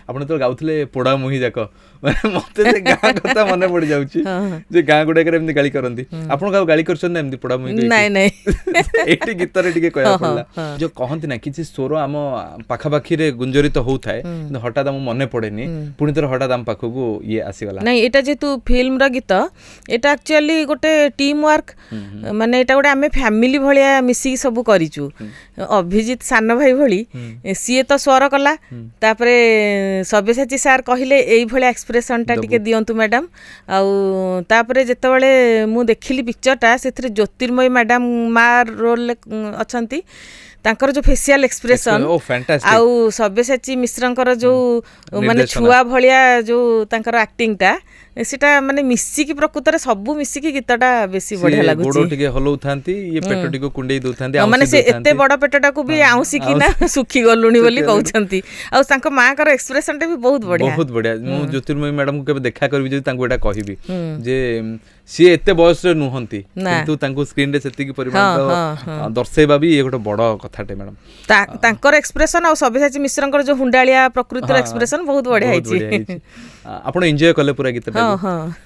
ଆପଣ ତ ଗାଉଥିଲେ ପୋଡ଼ା ମୁହିଁ ଯାକ ମାନେ ମତେ ସେ ଗାଁ କଥା ମନେ ପଡି ଯାଉଛି ଯେ ଗାଁ ଗୁଡାକରେ ଏମିତି ଗାଳି କରନ୍ତି। ଆପଣ କାହାକୁ ଗାଳି କରିଛନ୍ତି ନା ଏମିତି ପୋଡ଼ା ମୁହିଁ? ନାଇଁ ନାଇଁ ଏଇଠି ଗୀତରେ ଟିକେ କହିବାକୁ ପଡିଲା ଯୋଉ କହନ୍ତି ନା କିଛି ସ୍ୱର ଆମ ପାଖାପାଖିରେ ଗୁଞ୍ଜରିତ ହଉଥାଏ କିନ୍ତୁ ହଠାତ୍ ଆମକୁ ମନେ ପଡେନି, ପୁଣି ଥରେ ହଠାତ୍ ଆମ ପାଖକୁ ଇଏ ଆସିଗଲା। ନାଇଁ ଏଇଟା ଯେହେତୁ ଫିଲ୍ମର ଗୀତ, ଏଇଟା ଆକ୍ଚୁଆଲି ଗୋଟେ ଟିମ୍ ୱାର୍କ, ମାନେ ଏଇଟା ଗୋଟେ ଆମେ ଫ୍ୟାମିଲି ଭଳିଆ ମିଶିକି ସବୁ କରିଛୁ। ଅଭିଜିତ ସାନ ଭାଇ ଭଳି ସିଏ ତ ସ୍ୱର କଲା, ତାପରେ ସବ୍ୟସାଚୀ ସାର୍ କହିଲେ ଏଇଭଳିଆ ଏକ୍ସପ୍ରେସନଟା ଟିକେ ଦିଅନ୍ତୁ ମ୍ୟାଡ଼ାମ୍। ଆଉ ତାପରେ ଯେତେବେଳେ ମୁଁ ଦେଖିଲି ପିକ୍ଚରଟା, ସେଥିରେ ଜ୍ୟୋତିର୍ମୟୀ ମ୍ୟାଡ଼ାମ୍ ମା ରୋଲରେ ଅଛନ୍ତି, ତାଙ୍କର ଯୋଉ ଫେସିଆଲ ଏକ୍ସପ୍ରେସନ ଆଉ ସବ୍ୟସାଚୀ ମିଶ୍ରଙ୍କର ଯୋଉ ମାନେ ଛୁଆ ଭଳିଆ ଯୋଉ ତାଙ୍କର ଆକ୍ଟିଂଟା, ସେଟା ମାନେ ମିଶିକି ପ୍ରକୃତରେ ସବୁ ମିଶିକି ଗୀତଟା ବେଶୀ ବଢିଆ ଲାଗୁଛି। ଗୋଡ଼ ଟିକେ ହଲଉଥାନ୍ତି, ଇଏ ପେଟ ଟିକେ କୁଣ୍ଡେଇ ଦଉଥାନ୍ତି, ମାନେ ସେ ଏତେ ବଡ ପେଟଟାକୁ ବି ଆଉଁସିକିନା ଶୁଖି ଗଲୁଣି ବୋଲି କହୁଛନ୍ତି। ଆଉ ତାଙ୍କ ମାଙ୍କର ଏକ୍ସପ୍ରେସନଟା ବି ବହୁତ ବଢିଆ, ବହୁତ ବଢିଆ। ମୁଁ ଜ୍ୟୋତିର୍ମୟୀ ମ୍ୟାଡାମକୁ କେବେ ଦେଖା କରିବି ଯଦି ତାଙ୍କୁ ଏଇଟା କହିବି ଯେ ସିଏ ଏତେ ବୟସରେ ନୁହନ୍ତି କିନ୍ତୁ ତାଙ୍କୁ ସ୍କ୍ରିନରେ ସେତିକି ପରିମାଣର ଦର୍ଶେଇବା ବି ଇଏ ଗୋଟେ ବଡ କଥାଟେ ମ୍ୟାଡାମ। ତାଙ୍କର ଏକ୍ସପ୍ରେସନ ଆଉ ସବ୍ୟସାଚୀ ମିଶ୍ରଙ୍କର ଯୋଉ ହୁଣ୍ଡାଳିଆ ପ୍ରକୃତିର ଏକ୍ସପ୍ରେସନ ବହୁତ ବଢିଆ ହେଇଛି। ଆପଣ ଏନ୍ଜୟ କଲେ ପୁରା ଗୀତଟା?